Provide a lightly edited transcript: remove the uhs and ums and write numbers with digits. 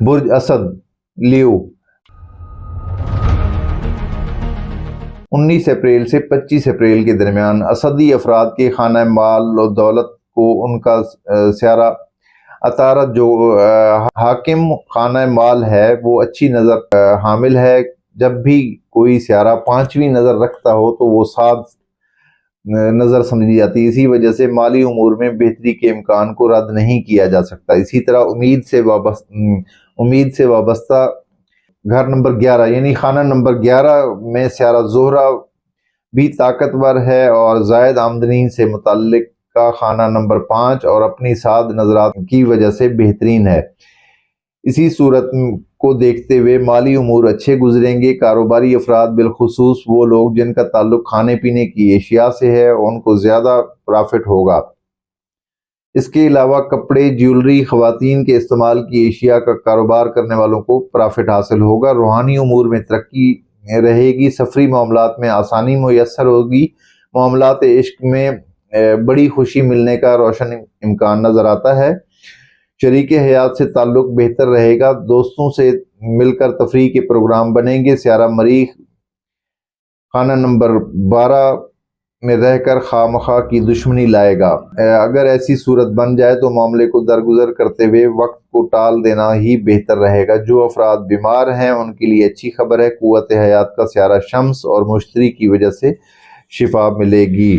برج اسد لیو 19 April سے 25 April کے درمیان اسدی افراد کے خانہ مال و دولت کو ان کا سیارہ عطارد جو حاکم خانہ مال ہے وہ اچھی نظر حامل ہے۔ جب بھی کوئی سیارہ 5ویں نظر رکھتا ہو تو وہ 7 نظر سمجھی جاتی ہے، اسی وجہ سے مالی امور میں بہتری کے امکان کو رد نہیں کیا جا سکتا۔ اسی طرح امید سے وابستہ گھر نمبر 11 یعنی خانہ نمبر 11 میں سیارہ زہرہ بھی طاقتور ہے اور زائد آمدنی سے متعلق کا خانہ نمبر 5 اور اپنی 7 نظرات کی وجہ سے بہترین ہے۔ اسی صورت کو دیکھتے ہوئے مالی امور اچھے گزریں گے۔ کاروباری افراد بالخصوص وہ لوگ جن کا تعلق کھانے پینے کی اشیاء سے ہے ان کو زیادہ پرافٹ ہوگا۔ اس کے علاوہ کپڑے، جیولری، خواتین کے استعمال کی اشیاء کا کاروبار کرنے والوں کو پرافٹ حاصل ہوگا۔ روحانی امور میں ترقی رہے گی۔ سفری معاملات میں آسانی میسر ہوگی۔ معاملات عشق میں بڑی خوشی ملنے کا روشن امکان نظر آتا ہے۔ شریک حیات سے تعلق بہتر رہے گا۔ دوستوں سے مل کر تفریح کے پروگرام بنیں گے۔ سیارہ مریخ خانہ نمبر 12 میں رہ کر خواہ مخواہ کی دشمنی لائے گا۔ اگر ایسی صورت بن جائے تو معاملے کو درگزر کرتے ہوئے وقت کو ٹال دینا ہی بہتر رہے گا۔ جو افراد بیمار ہیں ان کے لیے اچھی خبر ہے۔ قوت حیات کا سیارہ شمس اور مشتری کی وجہ سے شفا ملے گی۔